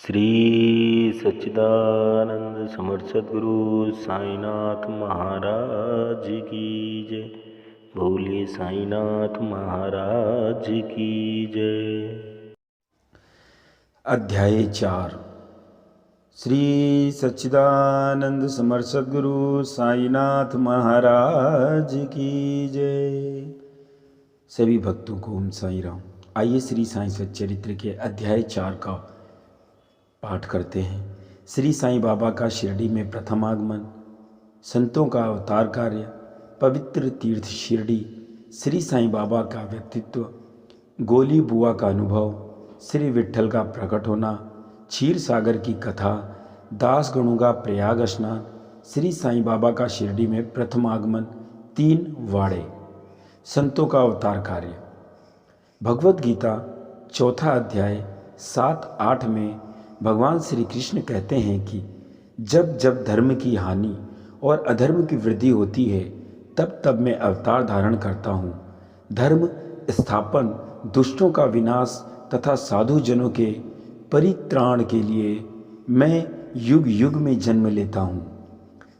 श्री सच्चिदानंद समर्थ सद्गुरु साईनाथ महाराज की जय। भोले साईनाथ महाराज की जय। अध्याय 4। श्री सच्चिदानंद समर्थ सद्गुरु साईनाथ महाराज की जय। सभी भक्तों को ओम साई राम। आइए श्री साईं सच्चरित्र के अध्याय 4 का पाठ करते हैं। श्री साईं बाबा का शिरडी में प्रथम आगमन, संतों का अवतार कार्य, पवित्र तीर्थ शिरडी, श्री साईं बाबा का व्यक्तित्व, गोली बुआ का अनुभव, श्री विट्ठल का प्रकट होना, क्षीर सागर की कथा, दास गणों का प्रयाग स्नान, श्री साईं बाबा का शिरडी में प्रथम आगमन, 3 वाड़े, संतों का अवतार कार्य। भगवत गीता चौथा अध्याय 7-8 में भगवान श्री कृष्ण कहते हैं कि जब जब धर्म की हानि और अधर्म की वृद्धि होती है तब तब मैं अवतार धारण करता हूँ। धर्म स्थापन, दुष्टों का विनाश तथा साधु जनों के परित्राण के लिए मैं युग युग में जन्म लेता हूँ।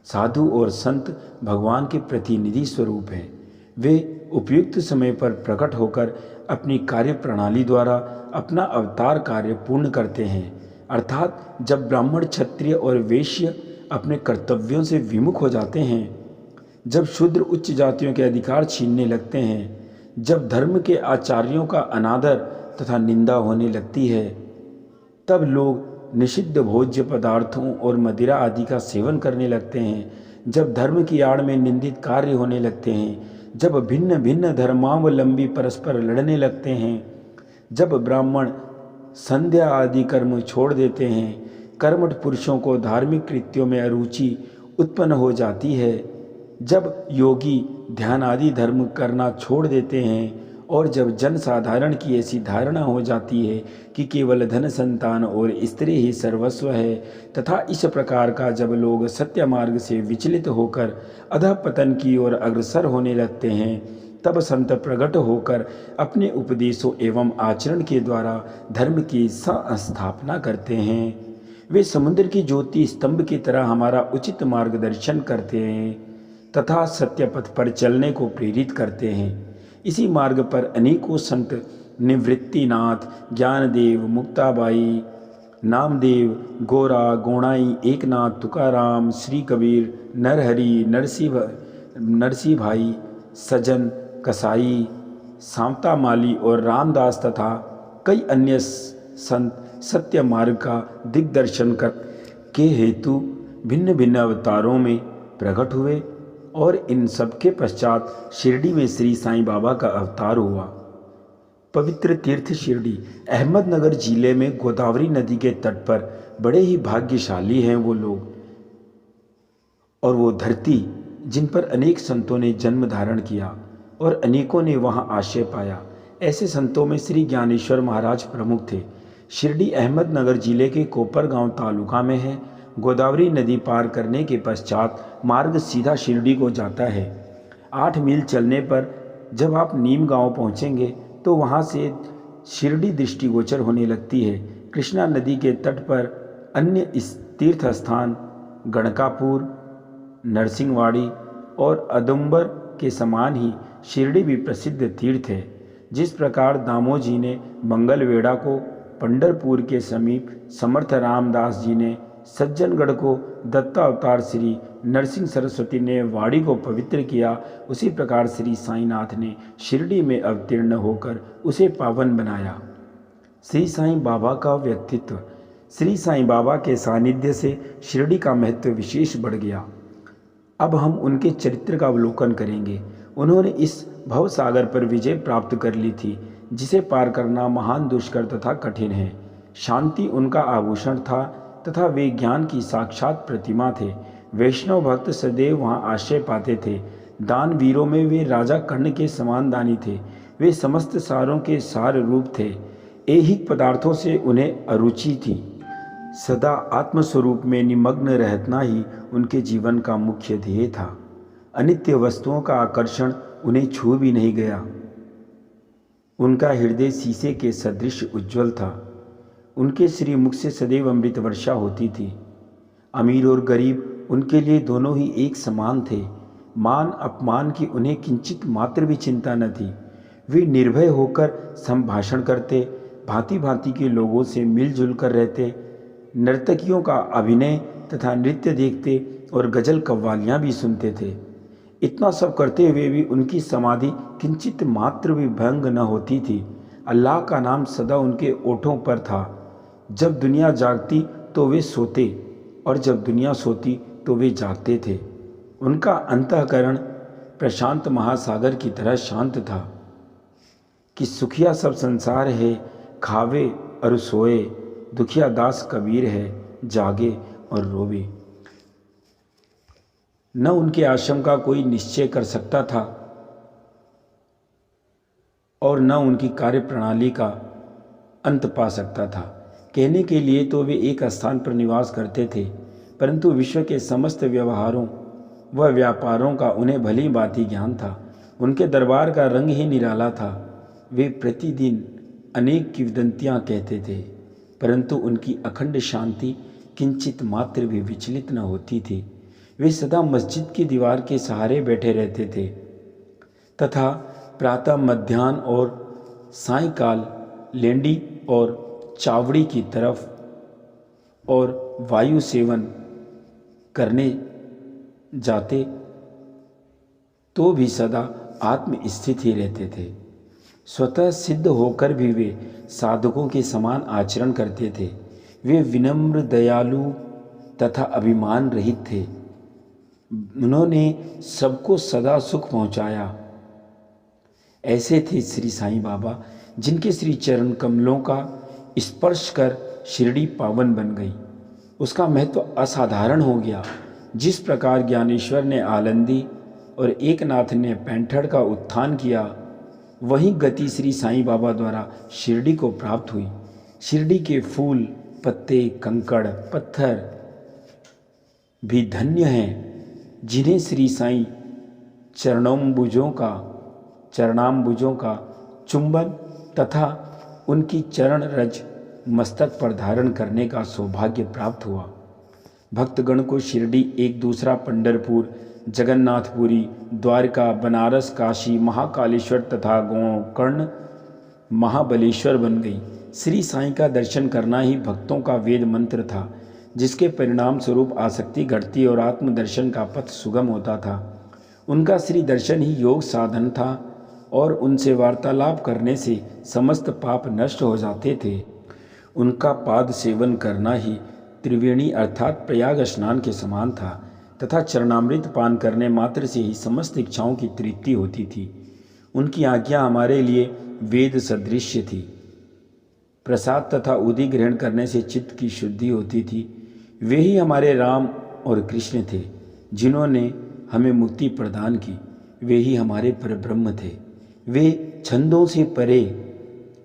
साधु और संत भगवान के प्रतिनिधि स्वरूप हैं। वे उपयुक्त समय पर प्रकट होकर अपनी कार्य प्रणाली द्वारा अपना अवतार कार्य पूर्ण करते हैं। अर्थात जब ब्राह्मण, क्षत्रिय और वैश्य अपने कर्तव्यों से विमुख हो जाते हैं, जब शूद्र उच्च जातियों के अधिकार छीनने लगते हैं, जब धर्म के आचार्यों का अनादर तथा निंदा होने लगती है, तब लोग निषिद्ध भोज्य पदार्थों और मदिरा आदि का सेवन करने लगते हैं। जब धर्म की आड़ में निंदित कार्य होने लगते हैं, जब भिन्न भिन्न धर्मावलंबी परस्पर लड़ने लगते हैं, जब ब्राह्मण संध्या आदि कर्म छोड़ देते हैं, कर्मठ पुरुषों को धार्मिक कृत्यों में अरुचि उत्पन्न हो जाती है, जब योगी ध्यान आदि धर्म करना छोड़ देते हैं और जब जन साधारण की ऐसी धारणा हो जाती है कि केवल धन, संतान और स्त्री ही सर्वस्व है, तथा इस प्रकार का जब लोग सत्य मार्ग से विचलित होकर अधःपतन की ओर अग्रसर होने लगते हैं, तब संत प्रकट होकर अपने उपदेशों एवं आचरण के द्वारा धर्म की संस्थापना करते हैं। वे समुद्र की ज्योति स्तंभ की तरह हमारा उचित मार्गदर्शन करते हैं तथा सत्य पथ पर चलने को प्रेरित करते हैं। इसी मार्ग पर अनेकों संत निवृत्तिनाथ, ज्ञानदेव, मुक्ताबाई, नामदेव, गोरा, गोणाई, एकनाथ, तुकाराम, श्री कबीर, नरहरि, नरसी भाई, सजन, कसाई, सांवता माली और रामदास तथा कई अन्य संत सत्य मार्ग का दिग्दर्शन कर के हेतु भिन्न भिन्न अवतारों में प्रकट हुए और इन सबके पश्चात शिरडी में श्री साईं बाबा का अवतार हुआ। पवित्र तीर्थ शिरडी अहमदनगर जिले में गोदावरी नदी के तट पर बड़े ही भाग्यशाली हैं वो लोग और वो धरती जिन पर अनेक संतों ने जन्म धारण किया और अनेकों ने वहां आश्रय पाया। ऐसे संतों में श्री ज्ञानेश्वर महाराज प्रमुख थे। शिरडी अहमदनगर जिले के कोपरगांव तालुका में है। गोदावरी नदी पार करने के पश्चात मार्ग सीधा शिरडी को जाता है। 8 मील चलने पर जब आप नीम गांव पहुंचेंगे तो वहां से शिरडी दृष्टिगोचर होने लगती है। कृष्णा नदी के तट पर अन्य तीर्थ स्थान गणकापुर, नरसिंहवाड़ी और अदुम्बर के समान ही शिरडी भी प्रसिद्ध तीर्थ है। जिस प्रकार दामोजी जी ने मंगलवेढ़ा को, पंढरपुर के समीप समर्थ रामदास जी ने सज्जनगढ़ को, दत्तावतार श्री नरसिंह सरस्वती ने वाड़ी को पवित्र किया, उसी प्रकार श्री साईनाथ ने शिरडी में अवतीर्ण होकर उसे पावन बनाया। श्री साईं बाबा का व्यक्तित्व। श्री साईं बाबा के सानिध्य से शिरडी का महत्व विशेष बढ़ गया। अब हम उनके चरित्र का अवलोकन करेंगे। उन्होंने इस भवसागर पर विजय प्राप्त कर ली थी, जिसे पार करना महान दुष्कर तथा कठिन है। शांति उनका आभूषण था तथा वे ज्ञान की साक्षात प्रतिमा थे। वैष्णव भक्त सदैव वहाँ आश्रय पाते थे। दान वीरों में वे राजा कर्ण के समान दानी थे। वे समस्त सारों के सार रूप थे। ऐहिक पदार्थों से उन्हें अरुचि थी। सदा आत्मस्वरूप में निमग्न रहना ही उनके जीवन का मुख्य ध्येय था। अनित्य वस्तुओं का आकर्षण उन्हें छू भी नहीं गया। उनका हृदय शीशे के सदृश उज्ज्वल था। उनके श्री मुख से सदैव अमृत वर्षा होती थी। अमीर और गरीब उनके लिए दोनों ही एक समान थे। मान अपमान की उन्हें किंचित मात्र भी चिंता न थी। वे निर्भय होकर संभाषण करते, भांति भांति के लोगों से मिलजुल कर रहते, नर्तकियों का अभिनय तथा नृत्य देखते और गजल कव्वालियाँ भी सुनते थे। इतना सब करते हुए भी उनकी समाधि किंचित मात्र भी भंग न होती थी। अल्लाह का नाम सदा उनके ओठों पर था। जब दुनिया जागती तो वे सोते और जब दुनिया सोती तो वे जागते थे। उनका अंतःकरण प्रशांत महासागर की तरह शांत था कि सुखिया सब संसार है, खावे और सोए, दुखिया दास कबीर है, जागे और रोवे। न उनके आश्रम का कोई निश्चय कर सकता था और न उनकी कार्य प्रणाली का अंत पा सकता था। कहने के लिए तो वे एक स्थान पर निवास करते थे, परंतु विश्व के समस्त व्यवहारों व व्यापारों का उन्हें भली भांति ज्ञान था। उनके दरबार का रंग ही निराला था। वे प्रतिदिन अनेक किंवदंतियाँ कहते थे, परंतु उनकी अखंड शांति किंचित मात्र भी विचलित न होती थी। वे सदा मस्जिद की दीवार के सहारे बैठे रहते थे तथा प्रातः, मध्याह्न और सायंकाल लेंडी और चावड़ी की तरफ और वायु सेवन करने जाते तो भी सदा आत्मस्थित ही रहते थे। स्वतः सिद्ध होकर भी वे साधकों के समान आचरण करते थे। वे विनम्र, दयालु तथा अभिमान रहित थे। उन्होंने सबको सदा सुख पहुंचाया। ऐसे थे श्री साईं बाबा, जिनके श्री चरण कमलों का स्पर्श कर शिरडी पावन बन गई। उसका महत्व असाधारण हो गया। जिस प्रकार ज्ञानेश्वर ने आलंदी और एकनाथ ने पैंठड़ का उत्थान किया, वही गति श्री साईं बाबा द्वारा शिरडी को प्राप्त हुई। शिरडी के फूल, पत्ते, कंकड़, पत्थर भी धन्य हैं, जिन्हें श्री साईं चरणाम्बुजों का चुंबन तथा उनकी चरण रज मस्तक पर धारण करने का सौभाग्य प्राप्त हुआ। भक्तगण को शिरडी एक दूसरा पंढरपुर, जगन्नाथपुरी, द्वारका, बनारस, काशी, महाकालेश्वर तथा गोकर्ण महाबलेश्वर बन गई। श्री साईं का दर्शन करना ही भक्तों का वेद मंत्र था, जिसके परिणाम स्वरूप आसक्ति घटती और आत्मदर्शन का पथ सुगम होता था। उनका श्री दर्शन ही योग साधन था और उनसे वार्तालाप करने से समस्त पाप नष्ट हो जाते थे। उनका पाद सेवन करना ही त्रिवेणी अर्थात प्रयाग स्नान के समान था तथा चरणामृत पान करने मात्र से ही समस्त इच्छाओं की तृप्ति होती थी। उनकी आज्ञा हमारे लिए वेद सदृश थी। प्रसाद तथा उदी ग्रहण करने से चित्त की शुद्धि होती थी। वे ही हमारे राम और कृष्ण थे, जिन्होंने हमें मुक्ति प्रदान की। वे ही हमारे परब्रह्म थे। वे छंदों से परे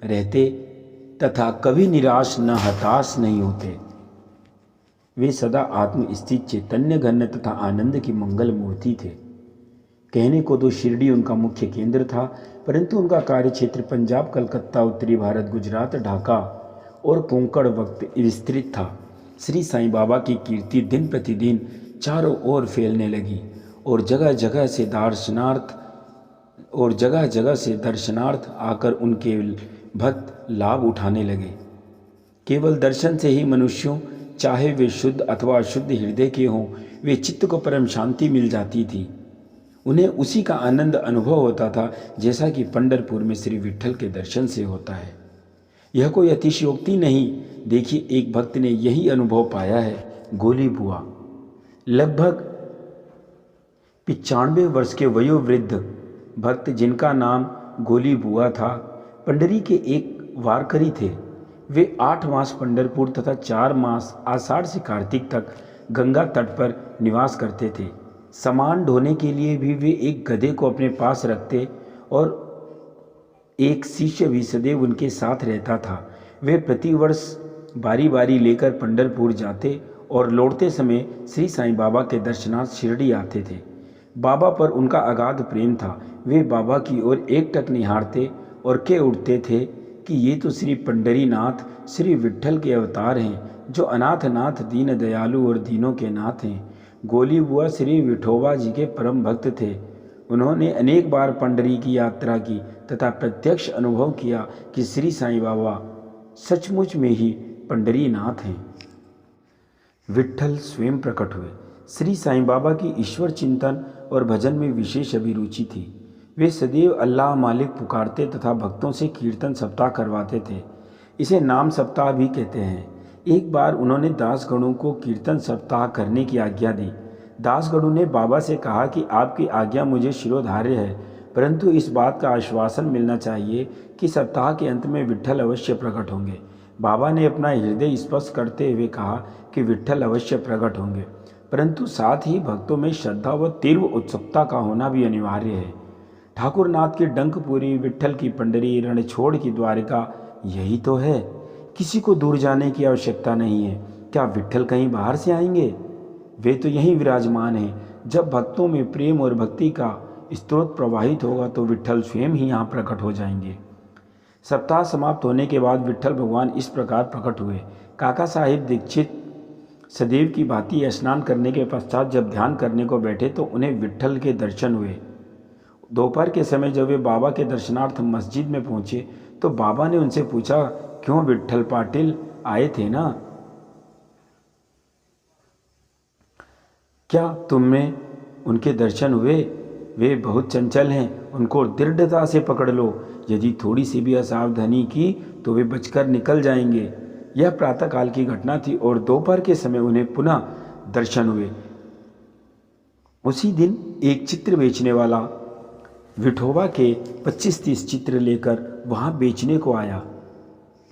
रहते तथा कभी निराश न हताश नहीं होते। वे सदा आत्मस्थित, चैतन्य घन तथा आनंद की मंगल मूर्ति थे। कहने को तो शिरडी उनका मुख्य केंद्र था, परंतु उनका कार्य क्षेत्र पंजाब, कलकत्ता, उत्तरी भारत, गुजरात, ढाका और कोंकण वक्त विस्तृत था। श्री साईं बाबा की कीर्ति दिन प्रतिदिन चारों ओर फैलने लगी और जगह जगह से दर्शनार्थ आकर उनके भक्त लाभ उठाने लगे। केवल दर्शन से ही मनुष्यों, चाहे वे शुद्ध अथवा अशुद्ध हृदय के हों, वे चित्त को परम शांति मिल जाती थी। उन्हें उसी का आनंद अनुभव होता था जैसा कि पंढरपुर में श्री विट्ठल के दर्शन से होता है। यह कोई अतिशयोक्ति नहीं। देखिए, एक भक्त ने यही अनुभव पाया है। गोली बुआ लगभग 95 वर्ष के वयोवृद्ध भक्त, जिनका नाम गोली बुआ था, पंडरी के एक वारकरी थे। वे 8 मास पंढरपुर तथा 4 मास आषाढ़ से कार्तिक तक गंगा तट पर निवास करते थे। सामान ढोने के लिए भी वे एक गधे को अपने पास रखते और एक शिष्य भी सदैव उनके साथ रहता था। वे प्रतिवर्ष बारी बारी लेकर पंढरपुर जाते और लौटते समय श्री साईं बाबा के दर्शनार्थ शिरडी आते थे। बाबा पर उनका अगाध प्रेम था। वे बाबा की ओर एकटक निहारते और कह उठते थे, कि ये तो श्री पंढरीनाथ श्री विट्ठल के अवतार हैं, जो अनाथ नाथ दीन दयालु और दीनों के नाथ हैं। गोली बुआ श्री विठोबा जी के परम भक्त थे। उन्होंने अनेक बार पंढरी की यात्रा की तथा प्रत्यक्ष अनुभव किया कि श्री साईं बाबा सचमुच में ही पंढरीनाथ हैं। विट्ठल स्वयं प्रकट हुए। श्री साईं बाबा की ईश्वर चिंतन और भजन में विशेष अभिरुचि थी। वे सदैव अल्लाह मालिक पुकारते तथा भक्तों से कीर्तन सप्ताह करवाते थे। इसे नाम सप्ताह भी कहते हैं। एक बार उन्होंने दासगणों को कीर्तन सप्ताह करने की आज्ञा दी। दासगणों ने बाबा से कहा कि आपकी आज्ञा मुझे शिरोधार्य है, परंतु इस बात का आश्वासन मिलना चाहिए कि सप्ताह के अंत में विट्ठल अवश्य प्रकट होंगे। बाबा ने अपना हृदय स्पष्ट करते हुए कहा कि विट्ठल अवश्य प्रकट होंगे, परंतु साथ ही भक्तों में श्रद्धा व तीव्र उत्सुकता का होना भी अनिवार्य है। ठाकुरनाथ की डंकपुरी, विट्ठल की पंढरी, रणछोड़ की द्वारिका, यही तो है। किसी को दूर जाने की आवश्यकता नहीं है। क्या विट्ठल कहीं बाहर से आएंगे? वे तो यहीं विराजमान हैं। जब भक्तों में प्रेम और भक्ति का स्रोत प्रवाहित होगा तो विट्ठल स्वयं ही यहाँ प्रकट हो जाएंगे। सप्ताह समाप्त होने के बाद विट्ठल भगवान इस प्रकार प्रकट हुए। काका साहिब दीक्षित सदैव की भांति स्नान करने के पश्चात जब ध्यान करने को बैठे तो उन्हें विट्ठल के दर्शन हुए। दोपहर के समय जब वे बाबा के दर्शनार्थ मस्जिद में पहुंचे तो बाबा ने उनसे पूछा, क्यों विट्ठल पाटिल, आए थे ना? क्या तुम्हें उनके दर्शन हुए? वे बहुत चंचल हैं, उनको दृढ़ता से पकड़ लो। यदि थोड़ी सी भी असावधानी की तो वे बचकर निकल जाएंगे। यह प्रातःकाल की घटना थी और दोपहर के समय उन्हें पुनः दर्शन हुए। उसी दिन एक चित्र बेचने वाला विठोबा के 25-30 चित्र लेकर वहाँ बेचने को आया।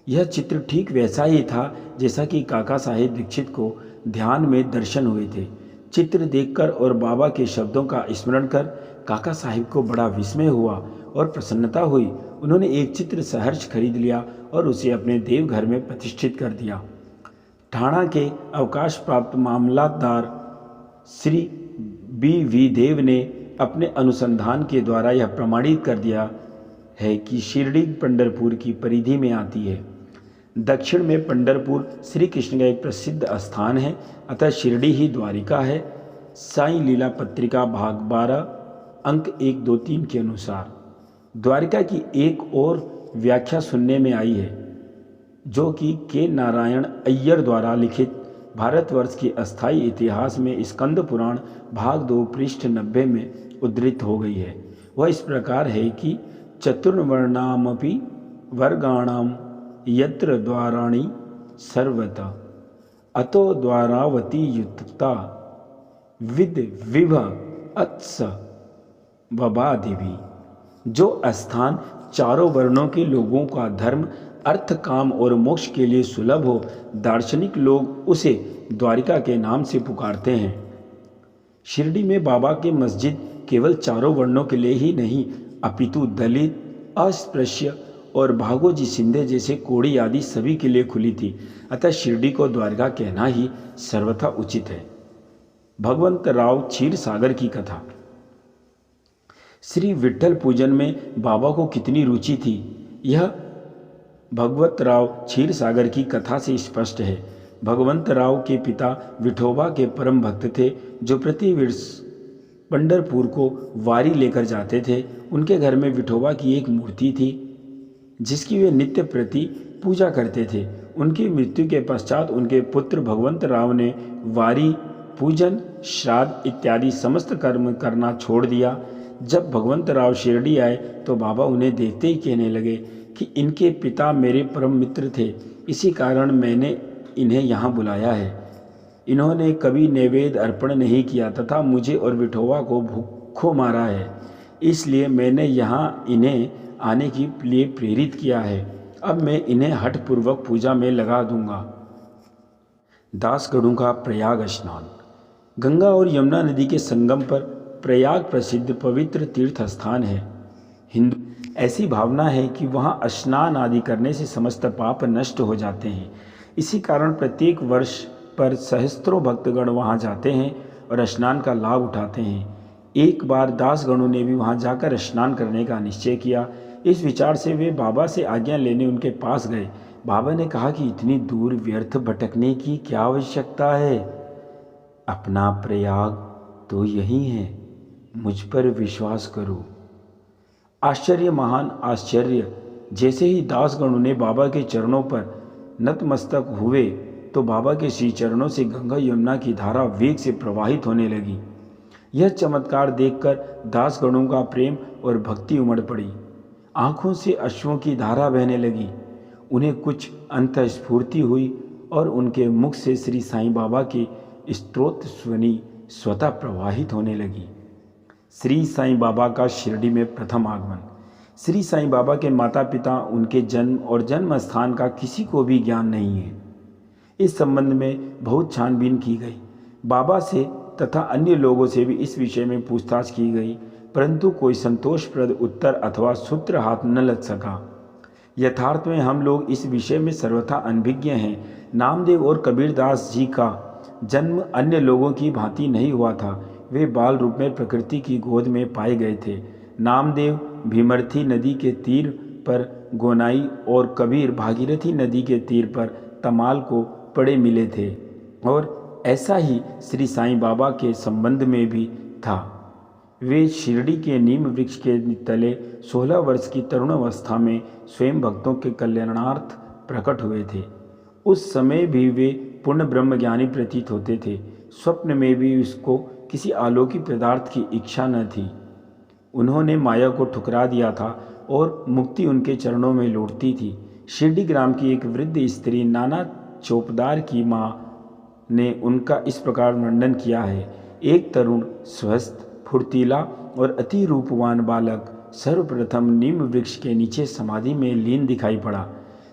यह चित्र ठीक वैसा ही था जैसा कि काका साहिब दीक्षित को ध्यान में दर्शन हुए थे। चित्र देखकर और बाबा के शब्दों का स्मरण कर काका साहिब को बड़ा विस्मय हुआ और प्रसन्नता हुई। उन्होंने एक चित्र सहर्ष खरीद लिया और उसे अपने देवघर में प्रतिष्ठित कर दिया। ठाणा के अवकाश प्राप्त मामलतदार श्री B.V. देव ने अपने अनुसंधान के द्वारा यह प्रमाणित कर दिया है कि शिरडी पंढरपुर की परिधि में आती है। दक्षिण में पंढरपुर श्री कृष्ण का एक प्रसिद्ध स्थान है, अतः शिरडी ही द्वारिका है। साईं लीला पत्रिका भाग 12 अंक 1, 2, 3 के अनुसार द्वारिका की एक और व्याख्या सुनने में आई है, जो कि के नारायण अय्यर द्वारा लिखित भारतवर्ष के अस्थायी इतिहास में स्कंद पुराण भाग 2 पृष्ठ 90 में उद्धृत हो गई है। वह इस प्रकार है कि चतुर्वर्णामपि वर्गाणाम यत्र द्वाराणि सर्वतः अतो द्वारावती युक्ता विद विभ अत्स बबाधिभी। जो स्थान चारों वर्णों के लोगों का धर्म, अर्थ, काम और मोक्ष के लिए सुलभ हो, दार्शनिक लोग उसे द्वारिका के नाम से पुकारते हैं। शिरडी में बाबा की मस्जिद केवल चारों वर्णों के लिए ही नहीं, अपितु दलित, अस्पृश्य और भागोजी सिंधे जैसे कोड़ी आदि सभी के लिए खुली थी। अतः शिरडी को द्वारिका कहना ही सर्वथा उचित है। भगवंत राव क्षीर सागर की कथा। श्री विट्ठल पूजन में बाबा को कितनी रुचि थी, यह भगवत राव क्षीर सागर की कथा से स्पष्ट है। भगवंत राव के पिता विठोबा के परम भक्त थे, जो प्रति वर्ष पंढरपुर को वारी लेकर जाते थे। उनके घर में विठोबा की एक मूर्ति थी, जिसकी वे नित्य प्रति पूजा करते थे। उनकी मृत्यु के पश्चात उनके पुत्र भगवंत राव ने वारी, पूजन, श्राद्ध इत्यादि समस्त कर्म करना छोड़ दिया। जब भगवंत राव शिरडी आए तो बाबा उन्हें देखते ही कहने लगे कि इनके पिता मेरे परम मित्र थे, इसी कारण मैंने इन्हें यहाँ बुलाया है। इन्होंने कभी नैवेद्य अर्पण नहीं किया तथा मुझे और विठोबा को भूखों मारा है, इसलिए मैंने यहाँ इन्हें आने के लिए प्रेरित किया है। अब मैं इन्हें हठपूर्वक पूजा में लगा दूंगा। दासगणों का प्रयाग स्नान। गंगा और यमुना नदी के संगम पर प्रयाग प्रसिद्ध पवित्र तीर्थ स्थान है। हिंदू ऐसी भावना है कि वहाँ स्नान आदि करने से समस्त पाप नष्ट हो जाते हैं। इसी कारण प्रत्येक वर्ष पर सहस्त्रों भक्तगण वहाँ जाते हैं और स्नान का लाभ उठाते हैं। एक बार दासगणों ने भी वहाँ जाकर स्नान करने का निश्चय किया। इस विचार से वे बाबा से आज्ञा लेने उनके पास गए। बाबा ने कहा कि इतनी दूर व्यर्थ भटकने की क्या आवश्यकता है? अपना प्रयाग तो यही है, मुझ पर विश्वास करो। आश्चर्य, महान आश्चर्य! जैसे ही दासगणों ने बाबा के चरणों पर नतमस्तक हुए तो बाबा के श्री चरणों से गंगा यमुना की धारा वेग से प्रवाहित होने लगी। यह चमत्कार देखकर दासगणों का प्रेम और भक्ति उमड़ पड़ी। आंखों से अश्रुओं की धारा बहने लगी। उन्हें कुछ अंतःस्फूर्ति हुई और उनके मुख से श्री साईं बाबा की स्तोत्र ध्वनि स्वतः प्रवाहित होने लगी। श्री साईं बाबा का शिरडी में प्रथम आगमन। श्री साईं बाबा के माता पिता, उनके जन्म और जन्म स्थान का किसी को भी ज्ञान नहीं है। इस संबंध में बहुत छानबीन की गई। बाबा से तथा अन्य लोगों से भी इस विषय में पूछताछ की गई, परंतु कोई संतोषप्रद उत्तर अथवा सूत्र हाथ न लग सका। यथार्थ में हम लोग इस विषय में सर्वथा अनभिज्ञ हैं। नामदेव और कबीरदास जी का जन्म अन्य लोगों की भांति नहीं हुआ था। वे बाल रूप में प्रकृति की गोद में पाए गए थे। नामदेव भीमर्थी नदी के तीर पर गोनाई और कबीर भागीरथी नदी के तीर पर तमाल को पड़े मिले थे। और ऐसा ही श्री साईं बाबा के संबंध में भी था। वे शिरडी के नीम वृक्ष के तले 16 वर्ष की तरुण अवस्था में स्वयं भक्तों के कल्याणार्थ प्रकट हुए थे। उस समय भी वे पूर्ण ब्रह्मज्ञानी प्रतीत होते थे। स्वप्न में भी उसको किसी अलौकिक पदार्थ की इच्छा न थी। उन्होंने माया को ठुकरा दिया था और मुक्ति उनके चरणों में लौटती थी। शिरडी ग्राम की एक वृद्ध स्त्री नाना चौपदार की माँ ने उनका इस प्रकार वर्णन किया है। एक तरुण, स्वस्थ, फुर्तीला और अति रूपवान बालक सर्वप्रथम नीम वृक्ष के नीचे समाधि में लीन दिखाई पड़ा।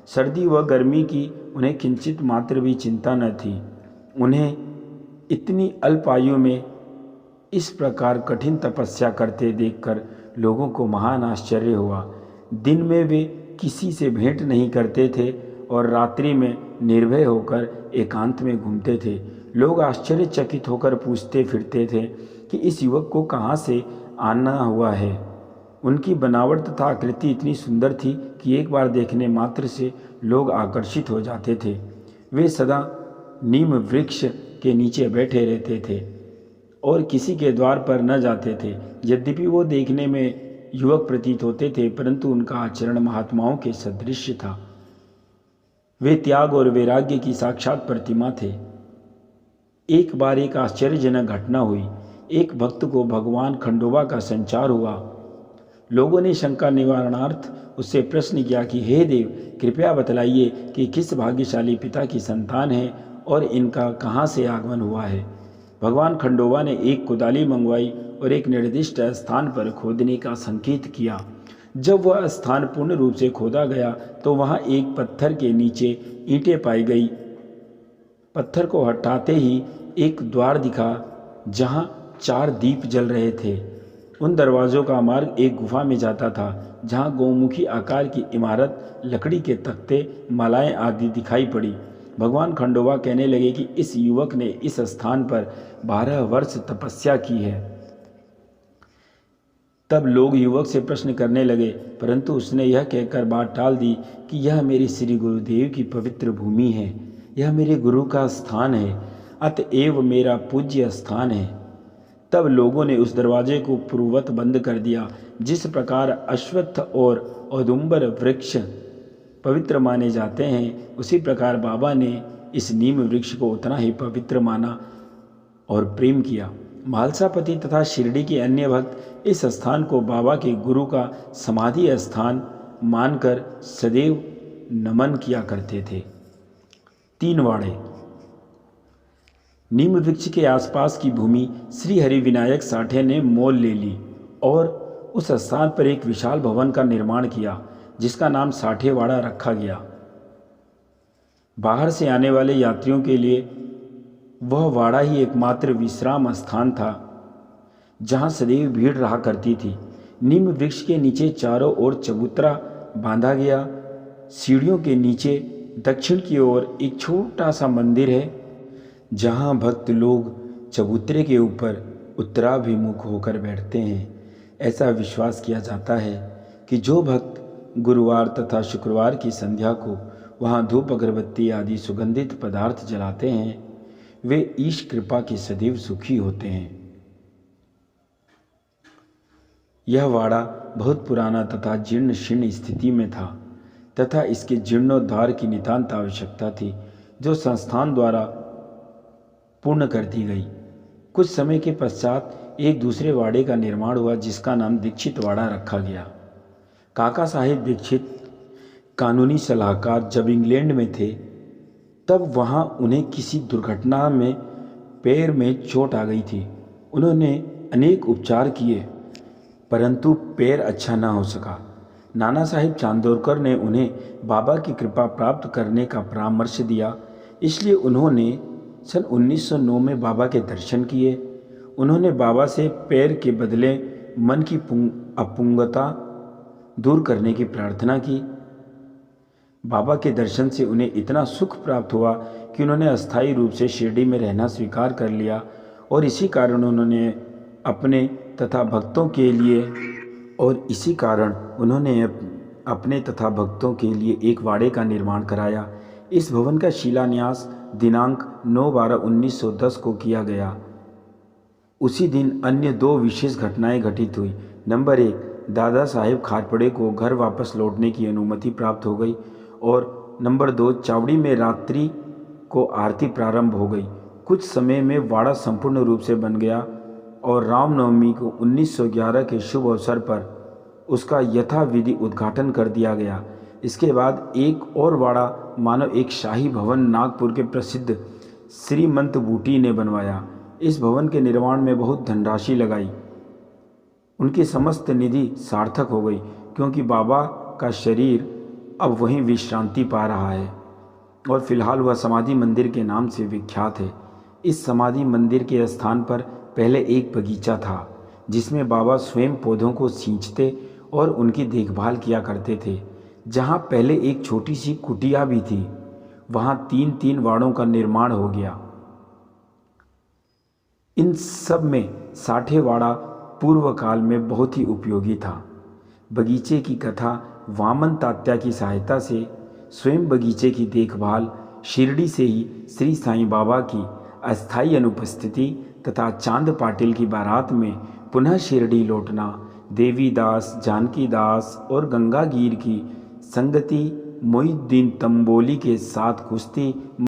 सर्दी व गर्मी की उन्हें किंचित मात्र भी चिंता न थी। उन्हें इतनी अल्प आयु में इस प्रकार कठिन तपस्या करते देखकर लोगों को महान आश्चर्य हुआ। दिन में वे किसी से भेंट नहीं करते थे और रात्रि में निर्भय होकर एकांत में घूमते थे। लोग आश्चर्यचकित होकर पूछते फिरते थे कि इस युवक को कहाँ से आना हुआ है। उनकी बनावट तथा आकृति इतनी सुंदर थी कि एक बार देखने मात्र से लोग आकर्षित हो जाते थे। वे सदा नीम वृक्ष के नीचे बैठे रहते थे और किसी के द्वार पर न जाते थे। यद्यपि वो देखने में युवक प्रतीत होते थे, परंतु उनका आचरण महात्माओं के सदृश था। वे त्याग और वैराग्य की साक्षात प्रतिमा थे। एक बार एक आश्चर्यजनक घटना हुई। एक भक्त को भगवान खंडोबा का संचार हुआ। लोगों ने शंका निवारणार्थ उससे प्रश्न किया कि हे देव, कृपया बतलाइए कि किस भाग्यशाली पिता की संतान है और इनका कहाँ से आगमन हुआ है। भगवान खंडोबा ने एक कुदाली मंगवाई और एक निर्दिष्ट स्थान पर खोदने का संकेत किया। जब वह स्थान पूर्ण रूप से खोदा गया तो वहाँ एक पत्थर के नीचे ईंटें पाई गई। पत्थर को हटाते ही एक द्वार दिखा जहाँ 4 दीप जल रहे थे। उन दरवाज़ों का मार्ग एक गुफा में जाता था जहाँ गौमुखी आकार की इमारत, लकड़ी के तख्ते, मालाएं आदि दिखाई पड़ी। भगवान खंडोबा कहने लगे कि इस युवक ने इस स्थान पर 12 वर्ष तपस्या की है। तब लोग युवक से प्रश्न करने लगे, परंतु उसने यह कहकर बात टाल दी कि यह मेरे श्री गुरुदेव की पवित्र भूमि है, यह मेरे गुरु का स्थान है, अतएव मेरा पूज्य स्थान है। तब लोगों ने उस दरवाजे को पूर्ववत बंद कर दिया। जिस प्रकार अश्वत्थ और औदुंबर वृक्ष पवित्र माने जाते हैं, उसी प्रकार बाबा ने इस नीम वृक्ष को उतना ही पवित्र माना और प्रेम किया। मालसापति तथा शिरडी के अन्य भक्त इस स्थान को बाबा के गुरु का समाधि स्थान मानकर सदैव नमन किया करते थे। 3 वाड़े। नीम वृक्ष के आसपास की भूमि श्री हरि विनायक साठे ने मोल ले ली और उस स्थान पर एक विशाल भवन का निर्माण किया, जिसका नाम साठेवाड़ा रखा गया। बाहर से आने वाले यात्रियों के लिए वह वाड़ा ही एकमात्र विश्राम स्थान था जहाँ सदैव भीड़ रहा करती थी। नीम वृक्ष के नीचे चारों ओर चबूतरा बांधा गया। सीढ़ियों के नीचे दक्षिण की ओर एक छोटा सा मंदिर है जहाँ भक्त लोग चबूतरे के ऊपर उत्तराभिमुख होकर बैठते हैं। ऐसा विश्वास किया जाता है कि जो भक्त गुरुवार तथा शुक्रवार की संध्या को वहाँ धूप अगरबत्ती आदि सुगंधित पदार्थ जलाते हैं, वे ईश कृपा के सदैव सुखी होते हैं। यह वाड़ा बहुत पुराना तथा जीर्ण शीर्ण स्थिति में था तथा इसके जीर्णोद्धार की नितांत आवश्यकता थी, जो संस्थान द्वारा पूर्ण कर दी गई। कुछ समय के पश्चात एक दूसरे वाड़े का निर्माण हुआ, जिसका नाम दीक्षित वाड़ा रखा गया। काका साहेब दीक्षित कानूनी सलाहकार जब इंग्लैंड में थे, तब वहाँ उन्हें किसी दुर्घटना में पैर में चोट आ गई थी। उन्होंने अनेक उपचार किए, परंतु पैर अच्छा न हो सका। नाना साहिब चांदोरकर ने उन्हें बाबा की कृपा प्राप्त करने का परामर्श दिया, इसलिए उन्होंने सन 1909 में बाबा के दर्शन किए। उन्होंने बाबा से पैर के बदले मन की अपुंगता दूर करने की प्रार्थना की। बाबा के दर्शन से उन्हें इतना सुख प्राप्त हुआ कि उन्होंने अस्थायी रूप से शिरडी में रहना स्वीकार कर लिया और इसी कारण उन्होंने अपने तथा भक्तों के लिए एक वाड़े का निर्माण कराया। इस भवन का शिलान्यास दिनांक 9/12/1910 को किया गया। उसी दिन अन्य दो विशेष घटनाएं घटित हुई। नंबर 1, दादा साहेब खारपड़े को घर वापस लौटने की अनुमति प्राप्त हो गई और नंबर 2, चावड़ी में रात्रि को आरती प्रारंभ हो गई। कुछ समय में वाड़ा संपूर्ण रूप से बन गया और रामनवमी को 1911 के शुभ अवसर पर उसका यथाविधि उद्घाटन कर दिया गया। इसके बाद एक और वाड़ा मानो एक शाही भवन नागपुर के प्रसिद्ध श्रीमंत बूटी ने बनवाया। इस भवन के निर्माण में बहुत धनराशि लगाई। उनकी समस्त निधि सार्थक हो गई, क्योंकि बाबा का शरीर अब वहीं विश्रांति पा रहा है और फिलहाल वह समाधि मंदिर के नाम से विख्यात है। इस समाधि मंदिर के स्थान पर पहले एक बगीचा था, जिसमें बाबा स्वयं पौधों को सींचते और उनकी देखभाल किया करते थे। जहाँ पहले एक छोटी सी कुटिया भी थी, वहाँ 3-3 वाड़ों का निर्माण हो गया। इन सब में 60 वाड़ा पूर्व काल में बहुत ही उपयोगी था। बगीचे की कथा वामन तात्या की सहायता से स्वयं बगीचे की देखभाल, शिरडी से ही श्री साईं बाबा की अस्थायी अनुपस्थिति तथा चांद पाटिल की बारात में पुनः शिरडी लौटना, देवीदास, जानकी दास और गंगागीर की संगति, मोहिउद्दीन तंबोली के साथ कुश्ती,